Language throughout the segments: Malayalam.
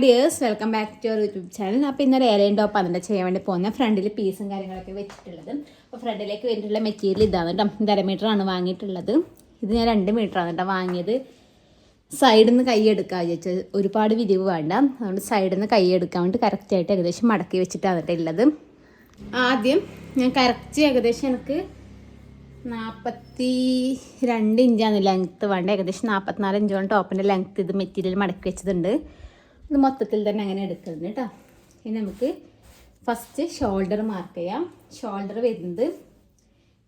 Dears, welcome back to your YouTube channel. അപ്പോൾ ഇന്നൊരു എയർലൈൻ ടോപ്പ് അതിൻ്റെ ചെയ്യാൻ വേണ്ടി പോകുന്ന ഫ്രണ്ടിൽ പീസും കാര്യങ്ങളൊക്കെ വെച്ചിട്ടുള്ളത്. അപ്പോൾ ഫ്രണ്ടിലേക്ക് വേണ്ടിയിട്ടുള്ള മെറ്റീരിയൽ ഇതാണ് കേട്ടോ. ഇത് 1/2 മീറ്ററാണ് വാങ്ങിയിട്ടുള്ളത്. ഇത് ഞാൻ 2 മീറ്ററാണ് കേട്ടോ വാങ്ങിയത്. സൈഡിൽ നിന്ന് കൈ എടുക്കാൻ വിചാരിച്ചത്, ഒരുപാട് വിരിവ് വേണ്ട, അതുകൊണ്ട് സൈഡിൽ നിന്ന് കൈ എടുക്കാൻ വേണ്ടി കറക്റ്റായിട്ട് ഏകദേശം മടക്കി വെച്ചിട്ടാണ് കേട്ടോ ഉള്ളത്. ആദ്യം ഞാൻ കറക്റ്റ് ഏകദേശം എനിക്ക് 42 ഇഞ്ചാണ് ലെങ്ത്ത് വേണ്ട. ഏകദേശം 44 ഇഞ്ചാണ് ടോപ്പിൻ്റെ ലെങ്ത്ത്. ഇത് മെറ്റീരിയൽ മടക്കി വെച്ചതുണ്ട്. ഇത് മൊത്തത്തിൽ തന്നെ അങ്ങനെ എടുക്കുന്നത് കേട്ടോ. ഇനി നമുക്ക് ഫസ്റ്റ് ഷോൾഡർ മാർക്ക് ചെയ്യാം. ഷോൾഡർ വരുന്നത്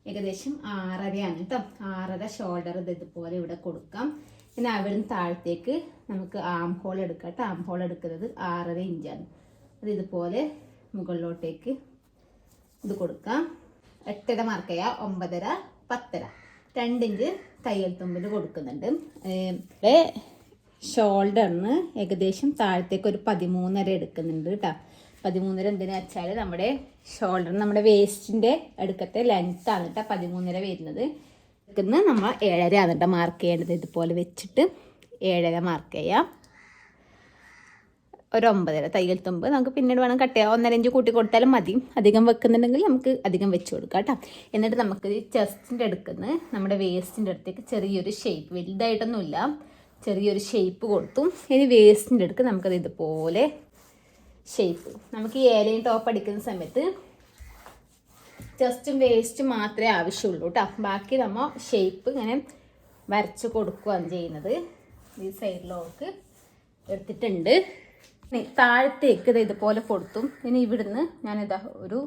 ഏകദേശം 6.5 കേട്ടോ. 6.5 ഷോൾഡർ ഇതുപോലെ ഇവിടെ കൊടുക്കാം. പിന്നെ അവിടെ നിന്ന് താഴത്തേക്ക് നമുക്ക് ആം ഹോൾ എടുക്കാം കേട്ടോ. ആം ഹോൾ എടുക്കുന്നത് 6.5 ഇഞ്ചാണ്. അത് ഇതുപോലെ മുകളിലോട്ടേക്ക് ഇത് കൊടുക്കാം. 8.5 മാർക്ക് ചെയ്യാം. 9.5, 10.5, 2 ഇഞ്ച് തയ്യൽ തുമ്പിൽ കൊടുക്കുന്നുണ്ട്. ഇവിടെ ഷോൾഡറിന് ഏകദേശം താഴത്തേക്ക് ഒരു 13.5 എടുക്കുന്നുണ്ട് കേട്ടോ. 13.5 എന്തിനാ വെച്ചാൽ നമ്മുടെ ഷോൾഡർ നമ്മുടെ വേസ്റ്റിൻ്റെ അടുക്കത്തെ ലെങ്ത് ആണ് കേട്ടോ 13.5 വരുന്നത്. എടുക്കുന്നത് നമ്മൾ 7.5 ആണ് കേട്ടോ മാർക്ക് ചെയ്യേണ്ടത്. ഇതുപോലെ വെച്ചിട്ട് 7.5 മാർക്ക് ചെയ്യാം. ഒരു 9.5 തയ്യൽ തുമ്പ് നമുക്ക് പിന്നീട് വേണം കട്ട് ചെയ്യാം. 1.5 ഇഞ്ച് കൂട്ടി കൊടുത്താലും മതി. അധികം വെക്കുന്നുണ്ടെങ്കിൽ നമുക്ക് അധികം വെച്ച് കൊടുക്കാം കേട്ടോ. എന്നിട്ട് നമുക്ക് ചെസ്റ്റിൻ്റെ അടുക്കുന്ന നമ്മുടെ വേസ്റ്റിൻ്റെ അടുത്തേക്ക് ചെറിയൊരു ഷേപ്പ്, വലുതായിട്ടൊന്നുമില്ല, ചെറിയൊരു ഷേപ്പ് കൊടുത്തു. ഇനി വേസ്റ്റിൻ്റെ അടുക്ക് നമുക്കത് ഇതുപോലെ ഷേപ്പ്, നമുക്ക് ഈ ഏലയും ടോപ്പ് അടിക്കുന്ന സമയത്ത് ജസ്റ്റും വേസ്റ്റും മാത്രമേ ആവശ്യമുള്ളൂ കേട്ടോ. ബാക്കി നമ്മൾ ഷേപ്പ് ഇങ്ങനെ വരച്ച് കൊടുക്കുകയാണ് ചെയ്യുന്നത്. ഈ സൈഡിലോക്ക് എടുത്തിട്ടുണ്ട്. താഴത്തേക്ക് ഇത് ഇതുപോലെ കൊടുത്തു. ഇനി ഇവിടുന്ന് ഞാനിതാ ഒരു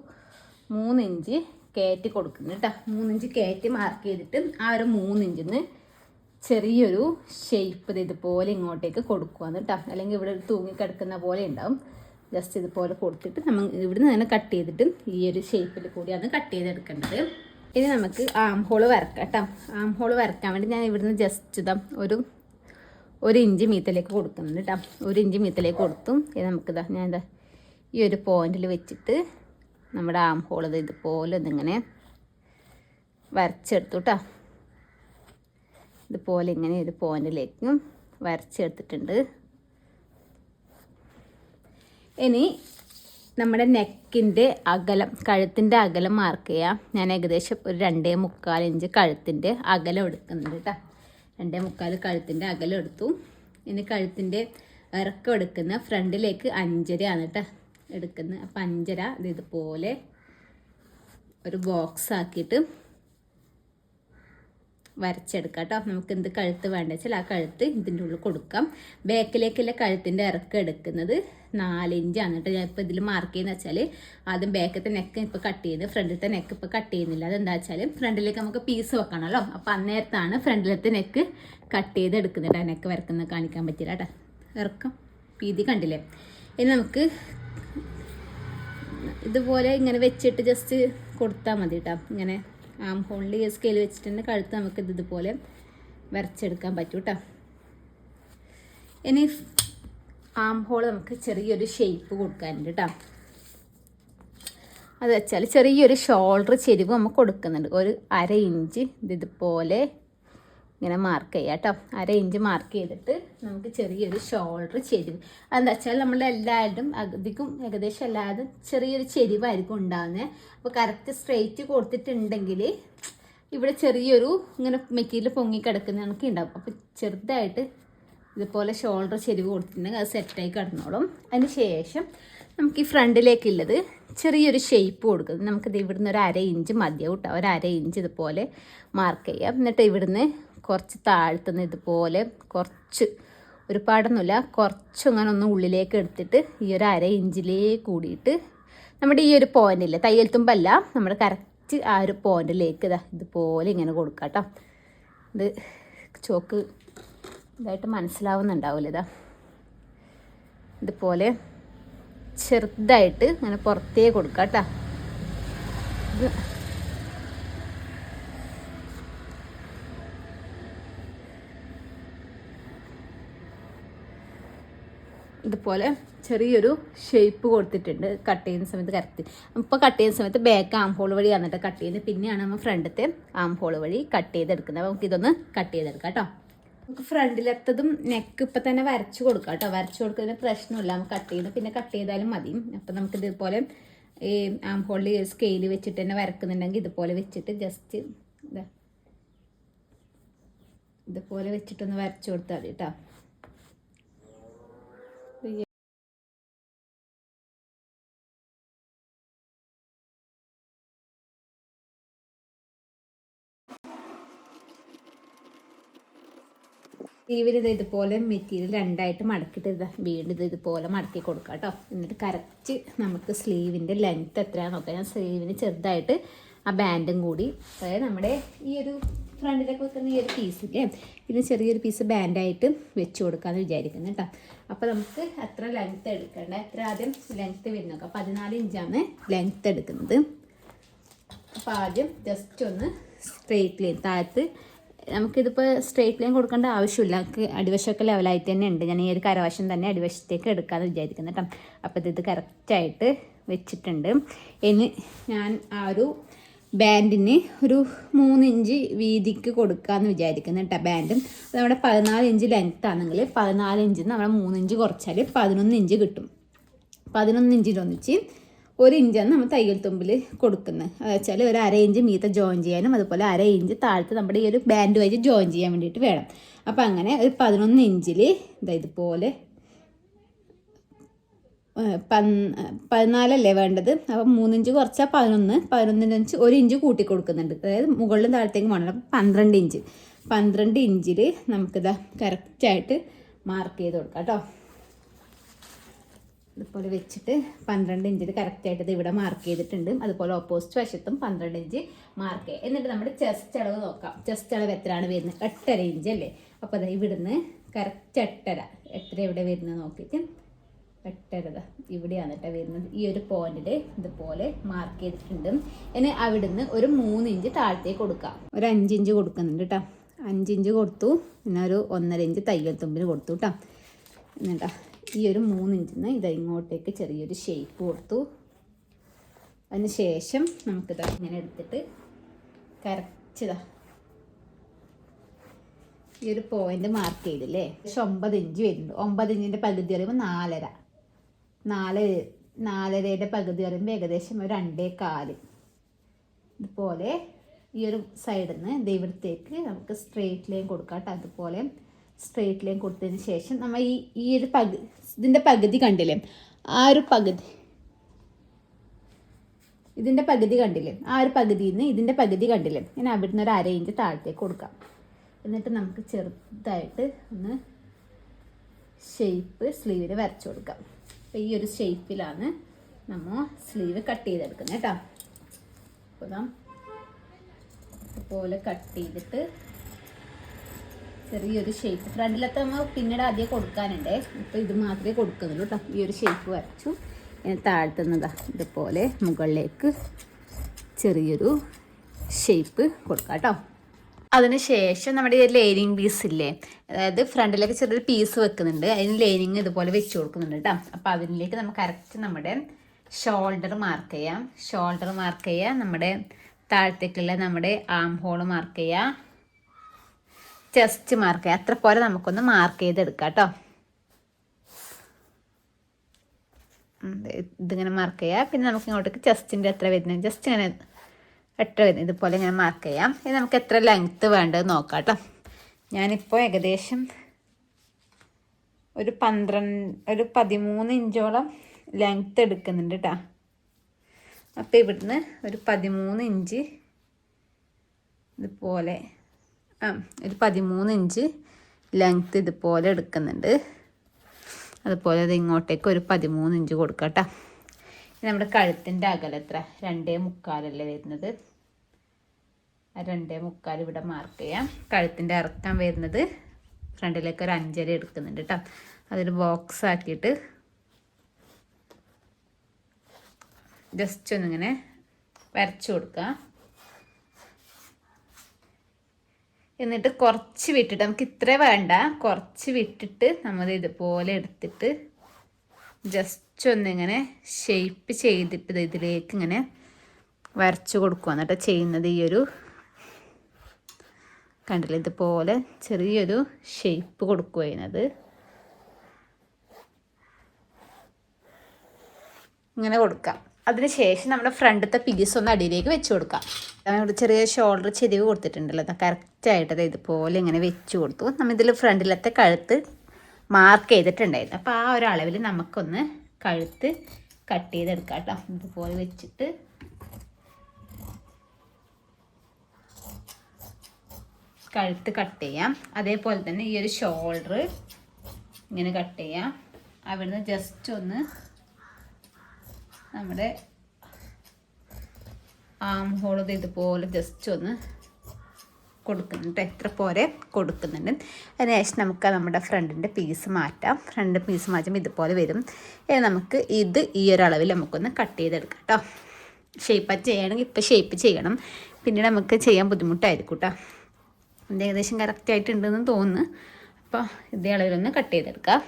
3 ഇഞ്ച് കയറ്റി കൊടുക്കുന്നു കേട്ടോ. 3 ഇഞ്ച് കയറ്റി മാർക്ക് ചെയ്തിട്ട് ആ ഒരു 3 ഇഞ്ചിന്ന് ചെറിയൊരു ഷേപ്പ് ഇതുപോലെ ഇങ്ങോട്ടേക്ക് കൊടുക്കുകയാണ് കേട്ടോ. അല്ലെങ്കിൽ ഇവിടെ തൂങ്ങിക്കിടക്കുന്ന പോലെ ഉണ്ടാവും. ജസ്റ്റ് ഇതുപോലെ കൊടുത്തിട്ട് നമ്മൾ ഇവിടുന്ന് തന്നെ കട്ട് ചെയ്തിട്ട് ഈ ഒരു ഷേപ്പിൽ കൂടിയാണ് കട്ട് ചെയ്തെടുക്കേണ്ടത്. ഇനി നമുക്ക് ആം ഹോൾ വരക്കാം കേട്ടോ. ആം ഹോൾ വരക്കാൻ വേണ്ടി ഞാൻ ഇവിടുന്ന് ജസ്റ്റ് ഇതാ ഒരു ഇഞ്ച് മീത്തലേക്ക് കൊടുക്കുന്നുണ്ട് കേട്ടോ. 1 ഇഞ്ച് മീത്തലേക്ക് കൊടുത്തും. ഇത് നമുക്കിതാ ഞാനിതാ ഈ ഒരു പോയിന്റിൽ വെച്ചിട്ട് നമ്മുടെ ആം ഹോൾ ഇതുപോലെ ഒന്നിങ്ങനെ വരച്ചെടുത്തു കേട്ടോ. ഇതുപോലെ ഇങ്ങനെ ഒരു പോയിന്റിലേക്കും വരച്ചെടുത്തിട്ടുണ്ട്. ഇനി നമ്മുടെ നെക്കിൻ്റെ അകലം, കഴുത്തിൻ്റെ അകലം മാർക്ക് ചെയ്യാം. ഞാൻ ഏകദേശം ഒരു 2.25 ഇഞ്ച് കഴുത്തിൻ്റെ അകലം എടുക്കുന്നുണ്ട് കേട്ടോ. 2.25 കഴുത്തിൻ്റെ അകലം എടുത്തു. ഇനി കഴുത്തിൻ്റെ ഇറക്കം എടുക്കുന്ന ഫ്രണ്ടിലേക്ക് 5.5 ആണ് കേട്ടോ എടുക്കുന്നത്. അപ്പം 5.5 ഇതുപോലെ ഒരു ബോക്സ് ആക്കിയിട്ട് വരച്ചെടുക്കാം കേട്ടോ. നമുക്ക് എന്ത് കഴുത്ത് വേണ്ട വെച്ചാൽ ആ കഴുത്ത് ഇതിൻ്റെ ഉള്ളിൽ കൊടുക്കാം. ബാക്കിലേക്കുള്ള കഴുത്തിൻ്റെ ഇറക്കം എടുക്കുന്നത് 4 ഇഞ്ചാണ് കേട്ടോ. ഞാൻ ഇപ്പോൾ ഇതിൽ മാർക്ക് ചെയ്യുന്നത് വെച്ചാൽ ആദ്യം ബാക്കത്തെ നെക്ക് ഇപ്പോൾ കട്ട് ചെയ്യുന്നത്, ഫ്രണ്ടിലത്തെ നെക്ക് ഇപ്പോൾ കട്ട് ചെയ്യുന്നില്ല. അതെന്താ വെച്ചാൽ ഫ്രണ്ടിലേക്ക് നമുക്ക് പീസ് വെക്കണമല്ലോ. അപ്പോൾ അന്നേരത്താണ് ഫ്രണ്ടിലത്തെ നെക്ക് കട്ട് ചെയ്ത് എടുക്കുന്നത്. ആ നെക്ക് വരക്കുന്നത് കാണിക്കാൻ പറ്റില്ല കേട്ടോ. ഇറക്കം വീതി കണ്ടില്ലേ. ഇനി നമുക്ക് ഇതുപോലെ ഇങ്ങനെ വെച്ചിട്ട് ജസ്റ്റ് കൊടുത്താൽ മതി കേട്ടോ. ഇങ്ങനെ ആം ഹോളിൽ സ്കെയിൽ വെച്ചിട്ടുണ്ട് കഴുത്ത് നമുക്ക് ഇതുപോലെ വരച്ചെടുക്കാൻ പറ്റും കേട്ടോ. ഇനി ആം ഹോൾ നമുക്ക് ചെറിയൊരു ഷേപ്പ് കൊടുക്കാനുണ്ട് കേട്ടോ. അത് വെച്ചാൽ ചെറിയൊരു ഷോൾഡർ ചെരിവ് നമുക്ക് കൊടുക്കുന്നുണ്ട്. ഒരു 1/2 ഇഞ്ച് ഇതുപോലെ ഇങ്ങനെ മാർക്ക് ചെയ്യാം കേട്ടോ. 1/2 ഇഞ്ച് മാർക്ക് ചെയ്തിട്ട് നമുക്ക് ചെറിയൊരു ഷോൾഡർ ചെരിവ്, അതെന്താ വെച്ചാൽ നമ്മളുടെ എല്ലാവരും അധികം ഏകദേശം എല്ലാവരും ചെറിയൊരു ചെരിവായിരിക്കും ഉണ്ടാകുന്നത്. അപ്പോൾ കറക്റ്റ് സ്ട്രെയിറ്റ് കൊടുത്തിട്ടുണ്ടെങ്കിൽ ഇവിടെ ചെറിയൊരു ഇങ്ങനെ മെറ്റീരിയൽ പൊങ്ങിക്കിടക്കുന്ന കണക്ക് ഉണ്ടാവും. അപ്പോൾ ചെറുതായിട്ട് ഇതുപോലെ ഷോൾഡർ ചെരിവ് കൊടുത്തിട്ടുണ്ടെങ്കിൽ അത് സെറ്റായി കിടന്നോളും. അതിന് ശേഷം നമുക്ക് ഈ ഫ്രണ്ടിലേക്കുള്ളത് ചെറിയൊരു ഷേപ്പ് കൊടുക്കുന്നത്. നമുക്കിത് ഇവിടുന്ന് ഒരു 1/2 ഇഞ്ച് മതിയാവും കേട്ടോ. ഒരു 1/2 ഇഞ്ച് ഇതുപോലെ മാർക്ക് ചെയ്യാം. എന്നിട്ട് ഇവിടുന്ന് കുറച്ച് താഴ്ത്തുന്ന ഇതുപോലെ കുറച്ച്, ഒരുപാടൊന്നുമില്ല, കുറച്ചങ്ങനെ ഒന്ന് ഉള്ളിലേക്ക് എടുത്തിട്ട് ഈ ഒരു 1/2 ഇഞ്ചിലേക്ക് കൂടിയിട്ട് നമ്മുടെ ഈ ഒരു പോയിന്റില്ലേ, തയ്യൽ തുമ്പല്ല, നമ്മുടെ കറക്റ്റ് ആ ഒരു പോയിന്റിലേക്ക് ഇതുപോലെ ഇങ്ങനെ കൊടുക്കാം കേട്ടോ. ഇത് ചോക്ക് ഇതായിട്ട് മനസ്സിലാവുന്നുണ്ടാവില്ല. ഇതുപോലെ ചെറുതായിട്ട് അങ്ങനെ പുറത്തേക്ക് കൊടുക്കാം കേട്ടോ. ഇതുപോലെ ചെറിയൊരു ഷേപ്പ് കൊടുത്തിട്ടുണ്ട് കട്ട് ചെയ്യുന്ന സമയത്ത്. കറക്റ്റ് ഇപ്പോൾ കട്ട് ചെയ്യുന്ന സമയത്ത് ബാക്ക് ആം ഹോൾ വഴി വന്നിട്ട് കട്ട് ചെയ്യുന്നത്, പിന്നെയാണ് നമ്മൾ ഫ്രണ്ടത്തെ ആം ഹോൾ വഴി കട്ട് ചെയ്തെടുക്കുന്നത്. അപ്പോൾ നമുക്കിതൊന്ന് കട്ട് ചെയ്തെടുക്കാം കേട്ടോ. നമുക്ക് ഫ്രണ്ടിലെത്തതും നെക്ക് ഇപ്പം തന്നെ വരച്ച് കൊടുക്കാം കേട്ടോ. വരച്ച് കൊടുക്കുന്നതിന് പ്രശ്നമില്ല, നമുക്ക് കട്ട് ചെയ്ത് പിന്നെ കട്ട് ചെയ്താലും മതി. അപ്പം നമുക്ക് ഇതുപോലെ ഈ ആം ഹോളിൽ സ്കെയിൽ വെച്ചിട്ട് തന്നെ വരക്കുന്നുണ്ടെങ്കിൽ ഇതുപോലെ വെച്ചിട്ട് ജസ്റ്റ് ഇതുപോലെ വെച്ചിട്ടൊന്ന് വരച്ച് കൊടുത്താൽ മതി കേട്ടോ. സ്ലീവിൽ ഇതുപോലെ മെറ്റീരിയൽ രണ്ടായിട്ട് മടക്കിയിട്ട് വീണ്ടും ഇതുപോലെ മടക്കി കൊടുക്കാം കേട്ടോ. എന്നിട്ട് കറക്റ്റ് നമുക്ക് സ്ലീവിൻ്റെ ലെങ്ത്ത് എത്രയാണെന്ന് നോക്കാം. ഞാൻ സ്ലീവിന് ചെറുതായിട്ട് ആ ബാൻഡും കൂടി, അതായത് നമ്മുടെ ഈ ഒരു ഫ്രണ്ടിലൊക്കെ വെക്കുന്ന ഈ ഒരു പീസില്ലേ, ഇതിന് ചെറിയൊരു പീസ് ബാൻഡായിട്ട് വെച്ച് കൊടുക്കാമെന്ന് വിചാരിക്കുന്നു കേട്ടോ. അപ്പോൾ നമുക്ക് എത്ര ലെങ്ത്ത് എടുക്കേണ്ട, എത്ര ആദ്യം ലെങ്ത്ത് വരുന്ന നോക്കാം. 14 ഇഞ്ചാണ് ലെങ്ത്ത് എടുക്കുന്നത്. അപ്പോൾ ആദ്യം ജസ്റ്റ് ഒന്ന് സ്ട്രെയിറ്റ് ലൈൻ താഴത്ത്, നമുക്കിതിപ്പോൾ സ്ട്രെയിറ്റ് ലൈൻ കൊടുക്കേണ്ട ആവശ്യമില്ല, നമുക്ക് അടിവശമൊക്കെ ലെവലായിട്ട് തന്നെ ഉണ്ട്. ഞാൻ ഈ ഒരു കരവശം തന്നെ അടിവശത്തേക്ക് എടുക്കാമെന്ന് വിചാരിക്കുന്നു കേട്ടോ. അപ്പോൾ ഇത് കറക്റ്റായിട്ട് വെച്ചിട്ടുണ്ട്. ഇനി ഞാൻ ആ ഒരു ബാൻഡിന് ഒരു 3 ഇഞ്ച് വീതിക്ക് കൊടുക്കാമെന്ന് വിചാരിക്കുന്നു കേട്ടോ. ബാൻഡും നമ്മുടെ 14 ഇഞ്ച് ലെങ്ത്ത് ആണെങ്കിൽ 14 ഇഞ്ചിൽ നമ്മൾ 3 ഇഞ്ച് കുറച്ചാൽ 11 ഇഞ്ച് കിട്ടും. 11 ഇഞ്ചിലൊന്നിച്ച് 1 ഇഞ്ചാണ് നമ്മൾ തയ്യൽ തുമ്പിൽ കൊടുക്കുന്നത്. അത് വെച്ചാൽ ഒരു 1/2 ഇഞ്ച് മീത്ത ജോയിൻ ചെയ്യാനും അതുപോലെ 1/2 ഇഞ്ച് താഴത്ത് നമ്മുടെ ഈ ഒരു ബാൻഡ് വഴി ജോയിൻ ചെയ്യാൻ വേണ്ടിയിട്ട് വേണം. അപ്പോൾ അങ്ങനെ ഒരു 11 ഇഞ്ചിൽ ഇതുപോലെ 14 വേണ്ടത്. അപ്പോൾ 3 ഇഞ്ച് കുറച്ചാൽ 11 ഇഞ്ച് 1 ഇഞ്ച് കൂട്ടി കൊടുക്കുന്നുണ്ട്. അതായത് മുകളിലും താഴത്തേക്കും വേണം. അപ്പോൾ 12 ഇഞ്ചിൽ നമുക്കിതാ കറക്റ്റായിട്ട് മാർക്ക് ചെയ്ത് കൊടുക്കാം കേട്ടോ. ഇതുപോലെ വെച്ചിട്ട് 12 ഇഞ്ചിൽ കറക്റ്റായിട്ട് ഇത് ഇവിടെ മാർക്ക് ചെയ്തിട്ടുണ്ട്. അതുപോലെ ഓപ്പോസിറ്റ് വശത്തും 12 ഇഞ്ച് മാർക്ക് ചെയ്യുക. എന്നിട്ട് നമ്മുടെ ചെസ്റ്റ് അളവ് നോക്കാം. ചെസ്റ്റ് അളവ് എത്രയാണ് വരുന്നത്? 8.5 ഇഞ്ച് അല്ലേ. അപ്പോൾ അതായത് ഇവിടുന്ന് കറക്റ്റ് 8.5 എവിടെ വരുന്നത് നോക്കിയിട്ട് 8.5 ഇവിടെയാണ് കേട്ടോ വരുന്നത്. ഈ ഒരു പോയിന്റിൽ ഇതുപോലെ മാർക്ക് ചെയ്തിട്ടുണ്ട്. ഇനി അവിടുന്ന് ഒരു 3 ഇഞ്ച് താഴത്തേക്ക് കൊടുക്കാം. ഒരു 5 ഇഞ്ച് കൊടുക്കുന്നുണ്ട് കേട്ടോ. 5 ഇഞ്ച് കൊടുത്തു. പിന്നെ ഒരു 1.5 ഇഞ്ച് തയ്യൽ തുമ്പിന് കൊടുത്തു കേട്ടോ. എന്നിട്ടാ ഈ ഒരു 3 ഇഞ്ചിൽ നിന്ന് ഇത് ഇങ്ങോട്ടേക്ക് ചെറിയൊരു ഷേപ്പ് കൊടുത്തു. അതിന് ശേഷം നമുക്കിതാ ഇങ്ങനെ എടുത്തിട്ട് കറക്റ്റ് ഈ ഒരു പോയിന്റ് മാർക്ക് ചെയ്തില്ലേ, 9 ഇഞ്ച് വരുന്നുണ്ട്. 9 ഇഞ്ചിൻ്റെ പകുതി പറയുമ്പോൾ 4.5 പകുതി പറയുമ്പോൾ ഏകദേശം ഒരു 2.25. ഇതുപോലെ ഈ ഒരു സൈഡിൽ നിന്ന് ഇവിടത്തേക്ക് നമുക്ക് സ്ട്രെയിറ്റ് ലൈൻ കൊടുക്കാം കേട്ടോ. അതുപോലെ സ്ട്രെയിറ്റ് ലൈൻ കൊടുത്തതിന് ശേഷം നമ്മൾ ഈ ഒരു ഇതിൻ്റെ പകുതി കണ്ടില്ലേ, ആ ഒരു പകുതി ഇതിൻ്റെ പകുതി കണ്ടില്ലേ, ആ ഒരു പകുതിയിൽ നിന്ന് ഇതിൻ്റെ പകുതി കണ്ടില്ലേ, ഞാൻ അവിടുന്ന് ഒരു 1/2 ഇഞ്ച് താഴത്തേക്ക് കൊടുക്കാം. എന്നിട്ട് നമുക്ക് ചെറുതായിട്ട് ഒന്ന് ഷേപ്പ് സ്ലീവിൽ വരച്ചു കൊടുക്കാം. അപ്പോൾ ഈ ഒരു ഷേപ്പിലാണ് നമ്മൾ സ്ലീവ് കട്ട് ചെയ്തെടുക്കുന്നത് കേട്ടോ. അപ്പോൾ അതുപോലെ കട്ട് ചെയ്തിട്ട് ചെറിയൊരു ഷേപ്പ് ഫ്രണ്ടിലത്തെ നമ്മൾ പിന്നീട് ആദ്യം കൊടുക്കാനുണ്ട്. ഇപ്പോൾ ഇത് മാത്രമേ കൊടുക്കുന്നുള്ളൂ കേട്ടോ. ഈ ഒരു ഷേപ്പ് വരച്ചു. താഴ്ത്തുന്നതാ ഇതുപോലെ മുകളിലേക്ക് ചെറിയൊരു ഷേപ്പ് കൊടുക്കാം കേട്ടോ. അതിനുശേഷം നമ്മുടെ ഈ ലൈനിങ് പീസ് ഇല്ലേ, അതായത് ഫ്രണ്ടിലേക്ക് ചെറിയൊരു പീസ് വെക്കുന്നുണ്ട്, അതിന് ലൈനിങ് ഇതുപോലെ വെച്ച് കൊടുക്കുന്നുണ്ട് കേട്ടോ. അപ്പോൾ അതിലേക്ക് നമുക്ക് കറക്റ്റ് നമ്മുടെ ഷോൾഡർ മാർക്ക് ചെയ്യാം. ഷോൾഡർ മാർക്ക് ചെയ്യുക, നമ്മുടെ താഴത്തേക്കുള്ള നമ്മുടെ ആം ഹോൾ മാർക്ക് ചെയ്യുക, ചെസ്റ്റ് മാർക്ക് ചെയ്യുക. അത്ര പോലെ നമുക്കൊന്ന് മാർക്ക് ചെയ്തെടുക്കാം കേട്ടോ. ഇതിങ്ങനെ മാർക്ക് ചെയ്യുക. പിന്നെ നമുക്ക് ഇങ്ങോട്ടേക്ക് ചെസ്റ്റിൻ്റെ എത്ര വരുന്നത്, ജസ്റ്റ് ഇങ്ങനെ എത്ര വരുന്നത് ഇതുപോലെ ഇങ്ങനെ മാർക്ക് ചെയ്യാം. ഇത് നമുക്ക് എത്ര ലെങ്ത്ത് വേണ്ടത് നോക്കാം കേട്ടോ. ഞാനിപ്പോൾ ഏകദേശം ഒരു 13 ഇഞ്ചോളം ലെങ്ത്ത് എടുക്കുന്നുണ്ട് കേട്ടോ. അപ്പോൾ ഇവിടുന്ന് ഒരു 13 ഇഞ്ച് ഇതുപോലെ ഒരു 13 ഇഞ്ച് ലെങ്ത്ത് ഇതുപോലെ എടുക്കുന്നുണ്ട്. അതുപോലെ അത് ഇങ്ങോട്ടേക്ക് ഒരു 13 ഇഞ്ച് കൊടുക്കാം കേട്ടോ. നമ്മുടെ കഴുത്തിൻ്റെ അകലം എത്ര, 2.25 വരുന്നത്. 2.25 ഇവിടെ മാർക്ക് ചെയ്യാം. കഴുത്തിൻ്റെ ഇറക്കം വരുന്നത് ഫ്രണ്ടിലേക്ക് ഒരു 5.5 എടുക്കുന്നുണ്ട് കേട്ടോ. അതൊരു ബോക്സ് ആക്കിയിട്ട് ജസ്റ്റ് ഒന്നിങ്ങനെ വരച്ചു കൊടുക്കുക. എന്നിട്ട് കുറച്ച് വിട്ടിട്ട്, നമുക്ക് ഇത്ര വേണ്ട, കുറച്ച് വിട്ടിട്ട് നമ്മൾ ഇതുപോലെ എടുത്തിട്ട് ജസ്റ്റ് ഒന്നിങ്ങനെ ഷേപ്പ് ചെയ്തിട്ട് ഇതിലേക്ക് ഇങ്ങനെ വരച്ചു കൊടുക്കുക. എന്നിട്ട് ചെയ്യുന്നത് ഈ ഒരു കണ്ടില്ല, ഇതുപോലെ ചെറിയൊരു ഷേപ്പ് കൊടുക്കുകയെന്നത് ഇങ്ങനെ കൊടുക്കാം. അതിനുശേഷം നമ്മുടെ ഫ്രണ്ടത്തെ പീസ് ഒന്ന് അടിയിലേക്ക് വെച്ച് കൊടുക്കാം. ഇവിടെ ചെറിയ ഷോൾഡർ ചെരിവ് കൊടുത്തിട്ടുണ്ടല്ലോ, അത് കറക്റ്റായിട്ട് ഇതുപോലെ ഇങ്ങനെ വെച്ച് കൊടുത്തു. നമ്മൾ ഇതിൽ ഫ്രണ്ടിലത്തെ കഴുത്ത് മാർക്ക് ചെയ്തിട്ടുണ്ടായിരുന്നു. അപ്പോൾ ആ ഒരു അളവിൽ നമുക്കൊന്ന് കഴുത്ത് കട്ട് ചെയ്തെടുക്കാം കേട്ടോ. ഇതുപോലെ വെച്ചിട്ട് കഴുത്ത് കട്ട് ചെയ്യാം. അതേപോലെ തന്നെ ഈ ഒരു ഷോൾഡർ ഇങ്ങനെ കട്ട് ചെയ്യാം. അവിടുന്ന് ജസ്റ്റ് ഒന്ന് നമ്മുടെ ആം ഹോൾ ഇതുപോലെ ജസ്റ്റ് ഒന്ന് കൊടുക്കുന്നുണ്ട്. എത്ര പോരെ കൊടുക്കുന്നുണ്ട്. അതിനുശേഷം നമുക്ക് നമ്മുടെ ഫ്രണ്ടിൻ്റെ പീസ് മാറ്റാം. ഫ്രണ്ട് പീസ് മാറ്റുമ്പോൾ ഇതുപോലെ വരും. നമുക്ക് ഇത് ഈ ഒരു അളവിൽ നമുക്കൊന്ന് കട്ട് ചെയ്തെടുക്കാം കേട്ടോ. ഷേപ്പ് ചെയ്യണമെങ്കിൽ ഇപ്പോൾ ഷേപ്പ് ചെയ്യണം, പിന്നീട് നമുക്ക് ചെയ്യാൻ ബുദ്ധിമുട്ടായിരിക്കും കേട്ടോ. ഇത് ഏകദേശം കറക്റ്റായിട്ടുണ്ടെന്ന് തോന്നുന്നു. അപ്പോൾ ഇതേ അളവിലൊന്ന് കട്ട് ചെയ്തെടുക്കാം.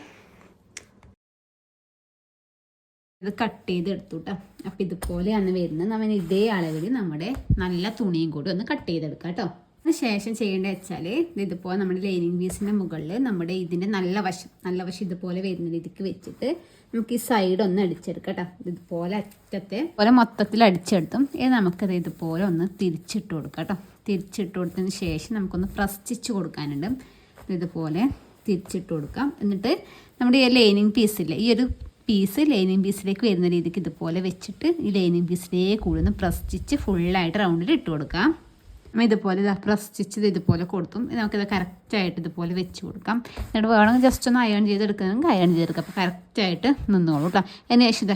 ഇത് കട്ട് ചെയ്തെടുത്തു കേട്ടോ. അപ്പോൾ ഇതുപോലെയാണ് വരുന്നത്. നമ്മൾ ഇതേ അളവിൽ നമ്മുടെ നല്ല തുണിയും കൂടി ഒന്ന് കട്ട് ചെയ്തെടുക്കാം കേട്ടോ. അതിന് ശേഷം ചെയ്യേണ്ടത് വെച്ചാൽ ഇതുപോലെ നമ്മുടെ ലൈനിങ് പീസിൻ്റെ മുകളിൽ നമ്മുടെ ഇതിൻ്റെ നല്ല വശം ഇതുപോലെ വരുന്ന രീതിക്ക് വെച്ചിട്ട് നമുക്ക് ഈ സൈഡ് ഒന്ന് അടിച്ചെടുക്കാം കേട്ടോ. ഇതുപോലെ അറ്റത്തെ പോലെ മൊത്തത്തിൽ അടിച്ചെടുത്തും നമുക്കത് ഇതുപോലെ ഒന്ന് തിരിച്ചിട്ട് കൊടുക്കാം കേട്ടോ. തിരിച്ചിട്ട് കൊടുത്തതിന് ശേഷം നമുക്കൊന്ന് പ്രസ് സ്റ്റിച്ച് കൊടുക്കാനുണ്ട്. ഇതുപോലെ തിരിച്ചിട്ട് കൊടുക്കാം. എന്നിട്ട് നമ്മുടെ ഈ ലൈനിങ് പീസില്ലേ, ഈ ഒരു പീസ് ലൈനിങ് പീസിലേക്ക് വരുന്ന രീതിക്ക് ഇതുപോലെ വെച്ചിട്ട് ഈ ലൈനിങ് പീസിലേക്ക് കൂടുതൽ പ്രസ് സ്റ്റിച്ച് ഫുള്ളായിട്ട് റൗണ്ടിൽ ഇട്ട് കൊടുക്കാം. ഇതുപോലെ പ്രസ് സ്റ്റിച്ച് ഇതുപോലെ കൊടുത്തും നമുക്കിത് കറക്റ്റായിട്ട് ഇതുപോലെ വെച്ച് കൊടുക്കാം. എന്നിട്ട് വേണമെങ്കിൽ ജസ്റ്റ് ഒന്ന് അയൺ ചെയ്തെടുക്കണമെങ്കിൽ അയൺ ചെയ്തെടുക്കാം. അപ്പോൾ കറക്റ്റായിട്ട് നിന്നോളൂ കേട്ടോ. അതിന് ശേഷം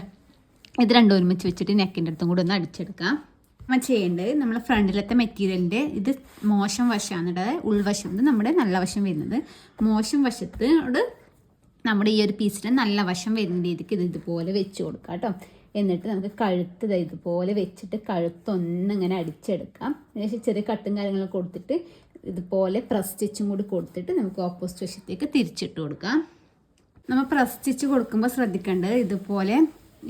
ഇത് രണ്ടും ഒരുമിച്ച് വെച്ചിട്ട് നെക്കിൻ്റെ അടുത്തും കൂടെ ഒന്ന് അടിച്ചെടുക്കാം. നമ്മൾ ചെയ്യേണ്ടത് നമ്മൾ ഫ്രണ്ടിലത്തെ മെറ്റീരിയലിൻ്റെ ഇത് മോശം വശമാണ്, ഉൾവശം ഇത് നമ്മുടെ നല്ല വശം വരുന്നത്. മോശം വശത്തോട് നമ്മുടെ ഈ ഒരു പീസിന് നല്ല വശം വരുന്ന രീതിക്ക് ഇതുപോലെ വെച്ച് കൊടുക്കാം കേട്ടോ. എന്നിട്ട് നമുക്ക് കഴുത്ത് ഇതുപോലെ വെച്ചിട്ട് കഴുത്തൊന്നിങ്ങനെ അടിച്ചെടുക്കാം. അതിനുശേഷം ചെറിയ കട്ടും കാര്യങ്ങളൊക്കെ കൊടുത്തിട്ട് ഇതുപോലെ പ്രസ് സ്റ്റിച്ചും കൂടി കൊടുത്തിട്ട് നമുക്ക് ഓപ്പോസിറ്റ് വശത്തേക്ക് തിരിച്ചിട്ട് കൊടുക്കാം. നമ്മൾ പ്രസ് സ്റ്റിച്ച് കൊടുക്കുമ്പോൾ ശ്രദ്ധിക്കേണ്ടത് ഇതുപോലെ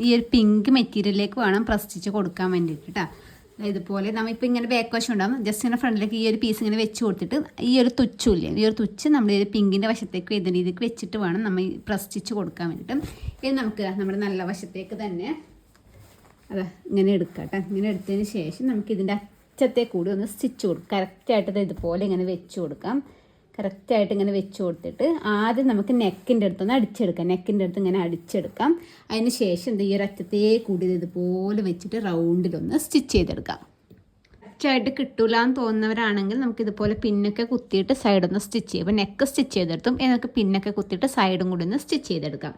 ഈ ഒരു പിങ്ക് മെറ്റീരിയലിലേക്ക് വേണം പ്രസ് സ്റ്റിച്ച് കൊടുക്കാൻ വേണ്ടിയിട്ട് കേട്ടോ. ഇതുപോലെ നമ്മളിപ്പോൾ ഇങ്ങനെ ബാക്ക് വശം ഉണ്ടാകും, ജസ്റ്റ് ഇങ്ങനെ ഫ്രണ്ടിലേക്ക് ഈ ഒരു പീസ് ഇങ്ങനെ വെച്ച് കൊടുത്തിട്ട് ഈ ഒരു തുച്ചില്ലേ, ഈ ഒരു തുച്ച് നമ്മൾ ഈ പിങ്കിൻ്റെ വശത്തേക്ക് വരുന്ന രീതിക്ക് വെച്ചിട്ട് വേണം നമ്മൾ ഈ പ്രസ് സ്റ്റിച്ച് കൊടുക്കാൻ വേണ്ടിയിട്ട്. ഇത് നമുക്ക് നമ്മുടെ നല്ല വശത്തേക്ക് തന്നെ ഇങ്ങനെ എടുക്കാം കേട്ടോ. ഇങ്ങനെ എടുത്തതിന് ശേഷം നമുക്ക് ഇതിൻ്റെ അറ്റത്തെ കൂടി ഒന്ന് സ്റ്റിച്ച് കൊടുക്കാം. കറക്റ്റായിട്ട് ഇതുപോലെ ഇങ്ങനെ വെച്ച് കൊടുക്കാം. കറക്റ്റായിട്ട് ഇങ്ങനെ വെച്ച് കൊടുത്തിട്ട് ആദ്യം നമുക്ക് നെക്കിൻ്റെ അടുത്തൊന്ന് അടിച്ചെടുക്കാം. നെക്കിൻ്റെ അടുത്ത് ഇങ്ങനെ അടിച്ചെടുക്കാം. അതിന് ശേഷം ഈ ഒരു അറ്റത്തേ കൂടി ഇതുപോലെ വെച്ചിട്ട് റൗണ്ടിലൊന്ന് സ്റ്റിച്ച് ചെയ്തെടുക്കാം. കറക്റ്റായിട്ട് കിട്ടൂല എന്ന് തോന്നുന്നവരാണെങ്കിൽ നമുക്ക് ഇതുപോലെ പിന്നൊക്കെ കുത്തിയിട്ട് സൈഡൊന്ന് സ്റ്റിച്ച് ചെയ്യും. അപ്പോൾ നെക്ക് സ്റ്റിച്ച് ചെയ്തെടുത്തും നമുക്ക് പിന്നൊക്കെ കുത്തിയിട്ട് സൈഡും കൂടി ഒന്ന് സ്റ്റിച്ച് ചെയ്തെടുക്കാം.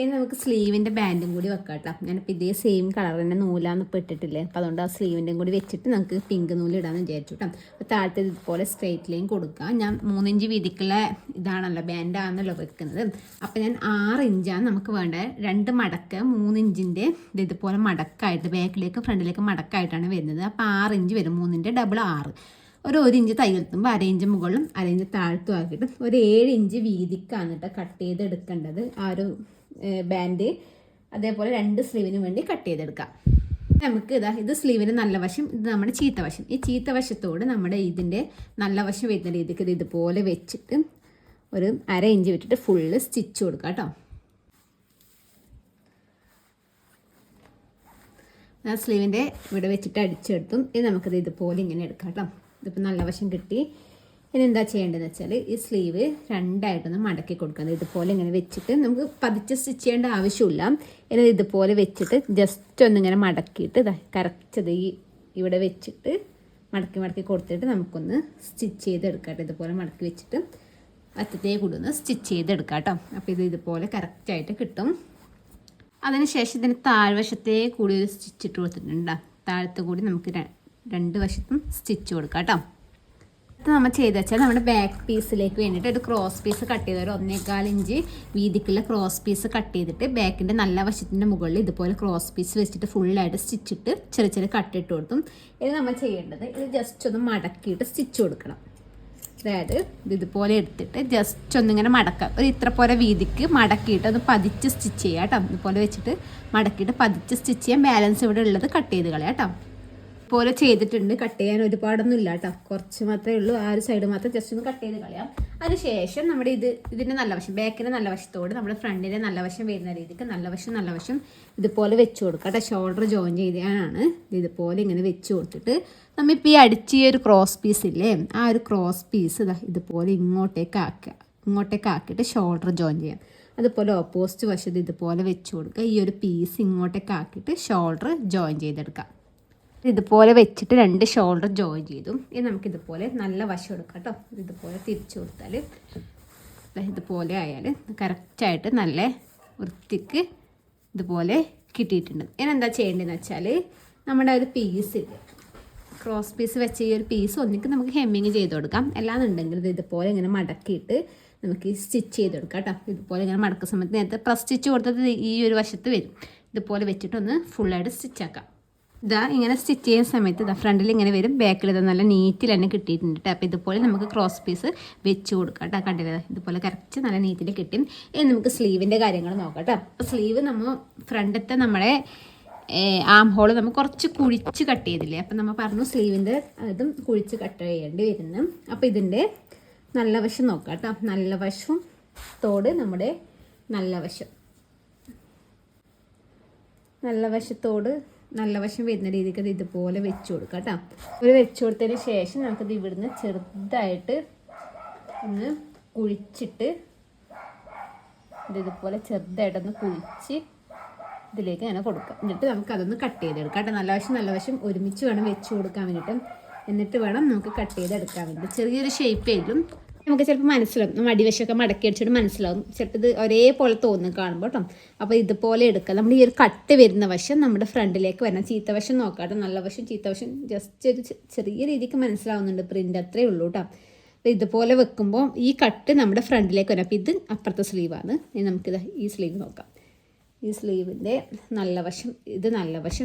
ഇനി നമുക്ക് സ്ലീവിൻ്റെ ബാൻഡും കൂടി വെക്കാം കേട്ടോ. ഞാനിപ്പോൾ ഇതേ സെയിം കളർ തന്നെ നൂലാന്ന് ഇപ്പോൾ ഇട്ടിട്ടില്ലേ, അപ്പോൾ അതുകൊണ്ട് ആ സ്ലീവിൻ്റെയും കൂടി വെച്ചിട്ട് നമുക്ക് പിങ്ക് നൂല് ഇടാമെന്ന് വിചാരിച്ചു കേട്ടോ. അപ്പോൾ താഴത്തെ ഇതുപോലെ സ്ട്രെയിറ്റ് ലൈൻ കൊടുക്കാം. ഞാൻ 3 ഇഞ്ച് വീതിക്കുള്ള ഇതാണല്ലോ ബാൻഡാണല്ലോ വെക്കുന്നത്. അപ്പോൾ ഞാൻ 6 ഇഞ്ചാണ് നമുക്ക് വേണ്ടത്. 2 മടക്ക് 3 ഇഞ്ചിൻ്റെ ഇതുപോലെ മടക്കായിട്ട് ബാക്കിലേക്ക് ഫ്രണ്ടിലേക്ക് മടക്കായിട്ടാണ് വരുന്നത്. അപ്പോൾ 6 ഇഞ്ച് വരും. 3ൻ്റെ ഡബിൾ 6. ഒരു 1 ഇഞ്ച് തയ്യൽത്തുമ്പോൾ 1/2 ഇഞ്ച് മുകളിലും 1/2 ഇഞ്ച് താഴ്ത്തും ആക്കിയിട്ട് ഒരു 7 ഇഞ്ച് വീതിക്കാണ് കേട്ടോ കട്ട് ചെയ്തെടുക്കേണ്ടത് ആ ഒരു ബാൻഡ്. അതേപോലെ 2 സ്ലീവിന് വേണ്ടി കട്ട് ചെയ്തെടുക്കാം. നമുക്ക് ഇത് സ്ലീവിന് നല്ല വശം, ഇത് നമ്മുടെ ചീത്ത വശം. ഈ ചീത്ത വശത്തോട് നമ്മുടെ ഇതിൻ്റെ നല്ല വശം വരുന്ന രീതിക്ക് ഇത് ഇതുപോലെ വെച്ചിട്ട് ഒരു 1/2 ഇഞ്ച് വിട്ടിട്ട് ഫുള്ള് സ്റ്റിച്ച് കൊടുക്കാം കേട്ടോ. ഞാൻ സ്ലീവിൻ്റെ ഇവിടെ വെച്ചിട്ട് അടിച്ചെടുത്തും ഇത് നമുക്കിത് ഇതുപോലെ ഇങ്ങനെ എടുക്കാം കേട്ടോ. ഇതിപ്പോൾ നല്ല വശം കിട്ടി. ഇനി എന്താ ചെയ്യേണ്ടതെന്ന് വെച്ചാൽ ഈ സ്ലീവ് 2ആയിട്ടൊന്ന് മടക്കി കൊടുക്കുന്നത്. ഇതുപോലെ ഇങ്ങനെ വെച്ചിട്ട് നമുക്ക് പതിച്ച് സ്റ്റിച്ച് ചെയ്യേണ്ട ആവശ്യമില്ല. ഇനി ഇതുപോലെ വെച്ചിട്ട് ജസ്റ്റ് ഒന്നിങ്ങനെ മടക്കിയിട്ട് കറക്റ്റ് ഇവിടെ വെച്ചിട്ട് മടക്കി കൊടുത്തിട്ട് നമുക്കൊന്ന് സ്റ്റിച്ച് ചെയ്തെടുക്കാം. ഇതുപോലെ മടക്കി വെച്ചിട്ട് അറ്റത്തേ കൂടി ഒന്ന് സ്റ്റിച്ച് ചെയ്തെടുക്കാം കേട്ടോ. അപ്പോൾ ഇതുപോലെ കറക്റ്റായിട്ട് കിട്ടും. അതിനുശേഷം ഇതിന് താഴ്വശത്തേ കൂടി ഒരു സ്റ്റിച്ച് ഇട്ട് കൊടുത്തിട്ടുണ്ട്. താഴത്തെ കൂടി നമുക്ക് 2 വശത്തും സ്റ്റിച്ച് കൊടുക്കാം കേട്ടോ. ഇത് നമ്മൾ ചെയ്ത് വെച്ചാൽ നമ്മുടെ ബാക്ക് പീസിലേക്ക് വേണ്ടിയിട്ട് ഒരു ക്രോസ് പീസ് കട്ട് ചെയ്ത് ഒരു 1.25 ഇഞ്ച് വീതിക്കുള്ള ക്രോസ് പീസ് കട്ട് ചെയ്തിട്ട് ബാക്കിൻ്റെ നല്ല വശത്തിൻ്റെ മുകളിൽ ഇതുപോലെ ക്രോസ് പീസ് വെച്ചിട്ട് ഫുള്ളായിട്ട് സ്റ്റിച്ചിട്ട് ചെറിയ കട്ടിട്ട് കൊടുത്തും. ഇത് നമ്മൾ ചെയ്യേണ്ടത് ഇത് ജസ്റ്റ് ഒന്ന് മടക്കിയിട്ട് സ്റ്റിച്ച് കൊടുക്കണം. അതായത് ഇതുപോലെ എടുത്തിട്ട് ജസ്റ്റ് ഒന്നിങ്ങനെ മടക്കാം. ഒരു ഇത്ര പോലെ വീതിക്ക് മടക്കിയിട്ട് അത് പതിച്ച് സ്റ്റിച്ച് ചെയ്യാം കേട്ടോ. ഇതുപോലെ വെച്ചിട്ട് മടക്കിയിട്ട് പതിച്ച് സ്റ്റിച്ച് ചെയ്യാൻ. ബാലൻസ് ഇവിടെ ഉള്ളത് കട്ട് ചെയ്ത് കളയാം കേട്ടോ. ഇതുപോലെ ചെയ്തിട്ടുണ്ട്. കട്ട് ചെയ്യാൻ ഒരുപാടൊന്നും ഇല്ല കേട്ടോ, കുറച്ച് മാത്രമേ ഉള്ളൂ. ആ ഒരു സൈഡ് മാത്രം ജസ്റ്റ് ഒന്ന് കട്ട് ചെയ്ത് കളയാം. അതിനുശേഷം നമ്മുടെ ഇതിൻ്റെ നല്ല വശം, ബാക്കിൻ്റെ നല്ല വശത്തോട് നമ്മുടെ ഫ്രണ്ടിൻ്റെ നല്ല വശം വരുന്ന രീതിക്ക് നല്ല വശം ഇതുപോലെ വെച്ച് കൊടുക്കുക കേട്ടോ. ഷോൾഡർ ജോയിൻ ചെയ്യാനാണ് ഇതുപോലെ ഇങ്ങനെ വെച്ച് കൊടുത്തിട്ട് നമ്മളിപ്പോൾ ഈ അടിച്ച ഒരു ക്രോസ് പീസ് ഇല്ലേ, ആ ഒരു ക്രോസ് പീസ് ഇതുപോലെ ഇങ്ങോട്ടേക്ക് ആക്കിയിട്ട് ഷോൾഡർ ജോയിൻ ചെയ്യാം. അതുപോലെ ഓപ്പോസിറ്റ് വശത്ത് ഇതുപോലെ വെച്ച് കൊടുക്കുക. ഈ ഒരു പീസ് ഇങ്ങോട്ടേക്ക് ആക്കിയിട്ട് ഷോൾഡർ ജോയിൻ ചെയ്തെടുക്കാം. ഇതുപോലെ വെച്ചിട്ട് 2 ഷോൾഡർ ജോയിൻ ചെയ്തു. ഇനി നമുക്കിതുപോലെ നല്ല വശം എടുക്കാം കേട്ടോ. ഇതുപോലെ തിരിച്ചു കൊടുത്താൽ ഇതുപോലെ ആയാൽ കറക്റ്റായിട്ട് നല്ല വൃത്തിക്ക് ഇതുപോലെ കിട്ടിയിട്ടുണ്ട്. ഇനി എന്താ ചെയ്യേണ്ടതെന്ന് വെച്ചാൽ നമ്മുടെ ഒരു പീസ് ക്രോസ് പീസ് വെച്ച ഈ ഒരു പീസ് ഒന്നിക്ക് നമുക്ക് ഹെമ്മിങ് ചെയ്ത് കൊടുക്കാം. അല്ലാന്നുണ്ടെങ്കിൽ ഇതുപോലെ ഇങ്ങനെ മടക്കിയിട്ട് നമുക്ക് സ്റ്റിച്ച് ചെയ്ത് കൊടുക്കാം കേട്ടോ. ഇതുപോലെ ഇങ്ങനെ മടക്കുന്ന സമയത്ത് നേരത്തെ പ്രസ് സ്റ്റിച്ച് കൊടുത്തത് ഈ ഒരു വശത്ത് വരും. ഇതുപോലെ വെച്ചിട്ടൊന്ന് ഫുള്ളായിട്ട് സ്റ്റിച്ചാക്കാം. ഇങ്ങനെ സ്റ്റിച്ച് ചെയ്യുന്ന സമയത്ത് ഫ്രണ്ടിൽ ഇങ്ങനെ വരും, ബാക്കിൽ നല്ല നീറ്റിൽ തന്നെ കിട്ടിയിട്ടുണ്ട് കേട്ടോ. അപ്പോൾ ഇതുപോലെ നമുക്ക് ക്രോസ് പീസ് വെച്ച് കൊടുക്കാം കേട്ടോ. കണ്ടില്ല, ഇതുപോലെ കറക്റ്റ് നല്ല നീറ്റിൽ കിട്ടി. ഇനി നമുക്ക് സ്ലീവിൻ്റെ കാര്യങ്ങൾ നോക്കാം കേട്ടോ. അപ്പോൾ സ്ലീവ് നമ്മൾ ഫ്രണ്ടത്തെ നമ്മുടെ ആം ഹോള് നമ്മൾ കുറച്ച് കുഴിച്ച് കട്ട് ചെയ്തില്ലേ, അപ്പം നമ്മൾ പറഞ്ഞു സ്ലീവിൻ്റെ അതും കുഴിച്ച് കട്ട് ചെയ്യേണ്ടി വരുന്നു. അപ്പോൾ ഇതിൻ്റെ നല്ല വശം നോക്കാം കേട്ടോ. നല്ല വശം തോട് നമ്മുടെ നല്ല വശം വരുന്ന രീതിക്ക് ഇതുപോലെ വെച്ച് കൊടുക്കാം കേട്ടോ. ഒരു വെച്ച് കൊടുത്തതിന് ശേഷം നമുക്കത് ഇവിടുന്ന് ചെറുതായിട്ട് ഒന്ന് കുഴിച്ചിട്ട് ഇതുപോലെ ചെറുതായിട്ടൊന്ന് കുഴിച്ച് ഇതിലേക്ക് അങ്ങനെ കൊടുക്കാം. എന്നിട്ട് നമുക്കതൊന്ന് കട്ട് ചെയ്തെടുക്കാം കേട്ടോ. നല്ല വശം ഒരുമിച്ച് വേണം വെച്ച് കൊടുക്കാൻ വേണ്ടിയിട്ട്. എന്നിട്ട് വേണം നമുക്ക് കട്ട് ചെയ്തെടുക്കാൻ വേണ്ടി. ചെറിയൊരു ഷേപ്പ് ചെയ്തും നമുക്ക് ചിലപ്പോൾ മനസ്സിലാവും, നമ്മൾ അടിവശമൊക്കെ മടക്കി അടിച്ചിട്ട് മനസ്സിലാവും. ചിലപ്പോൾ ഇത് ഒരേപോലെ തോന്നും കാണുമ്പോൾ കേട്ടോ. അപ്പോൾ ഇതുപോലെ എടുക്കുക. നമ്മൾ ഈ ഒരു കട്ട് വരുന്ന വശം നമ്മുടെ ഫ്രണ്ടിലേക്ക് വരണം. ചീത്ത വശം നോക്കാം കേട്ടോ. നല്ല വശം ചീത്ത വശം ജസ്റ്റ് ഒരു ചെറിയ രീതിക്ക് മനസ്സിലാവുന്നുണ്ട്. പ്രിൻ്റ് അത്രേ ഉള്ളൂ കേട്ടോ. അപ്പോൾ ഇതുപോലെ വെക്കുമ്പോൾ ഈ കട്ട് നമ്മുടെ ഫ്രണ്ടിലേക്ക് വരണം. അപ്പോൾ ഇത് അപ്പുറത്തെ സ്ലീവാണ്. ഇനി നമുക്കിത് ഈ സ്ലീവ് നോക്കാം. ഈ സ്ലീവിൻ്റെ നല്ല വശം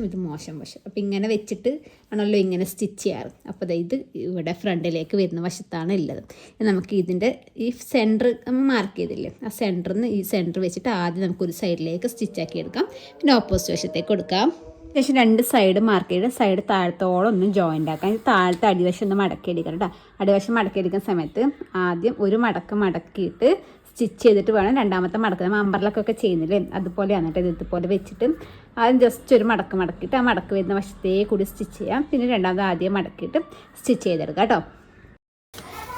ഇത് മോശം വശം. അപ്പോൾ ഇങ്ങനെ വെച്ചിട്ട് ആണല്ലോ ഇങ്ങനെ സ്റ്റിച്ച് ചെയ്യാറ്. അപ്പോൾ ഇത് ഇവിടെ ഫ്രണ്ടിലേക്ക് വരുന്ന വശത്താണ് ഉള്ളത്. നമുക്ക് ഇതിൻ്റെ ഈ സെൻറ്റർ നമ്മൾ മാർക്ക് ചെയ്തില്ലേ, ആ സെൻറ്ററിൽ നിന്ന് ഈ സെൻറ്റർ വെച്ചിട്ട് ആദ്യം നമുക്കൊരു സൈഡിലേക്ക് സ്റ്റിച്ചാക്കി എടുക്കാം. പിന്നെ ഓപ്പോസിറ്റ് വശത്തേക്ക് കൊടുക്കാം. ശേഷം 2 സൈഡ് മാർക്ക് ചെയ്ത് സൈഡ് താഴത്തോളം ഒന്ന് ജോയിൻ്റ് ആക്കാം. താഴത്തെ അടിവശം ഒന്ന് മടക്കിയെടുക്കണം കേട്ടോ. അടിവശം മടക്കിയെടുക്കുന്ന സമയത്ത് ആദ്യം ഒരു മടക്കിയിട്ട് സ്റ്റിച്ച് ചെയ്തിട്ട് വേണം രണ്ടാമത്തെ മടക്ക്. നമ്മൾ അമ്പർലൊക്കെ ചെയ്യുന്നില്ലേ, അതുപോലെയാണ് കേട്ടോ. ഇതുപോലെ വെച്ചിട്ട് ആദ്യം ജസ്റ്റ് ഒരു മടക്കിയിട്ട് ആ മടക്ക് വരുന്ന വശത്തേ കൂടി സ്റ്റിച്ച് ചെയ്യാം. പിന്നെ രണ്ടാമത് ആദ്യം മടക്കിയിട്ട് സ്റ്റിച്ച് ചെയ്തെടുക്കാം കേട്ടോ.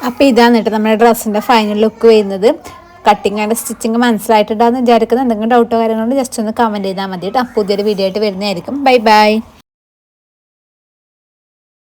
അപ്പോൾ ഇതാണ് കേട്ടോ നമ്മുടെ ഡ്രസ്സിൻ്റെ ഫൈനൽ ലുക്ക് വരുന്നത്. കട്ടിങ് ആൻഡ് സ്റ്റിച്ചിങ് മനസ്സിലായിട്ടുണ്ടാകുന്ന വിചാരിക്കുന്നത്. എന്തെങ്കിലും ഡൗട്ടോ കാര്യങ്ങളുണ്ട് ജസ്റ്റ് ഒന്ന് കമൻറ്റ് ചെയ്താൽ മതി കേട്ടോ. പുതിയൊരു വീഡിയോ ആയിട്ട് വരുന്നതായിരിക്കും. ബൈ.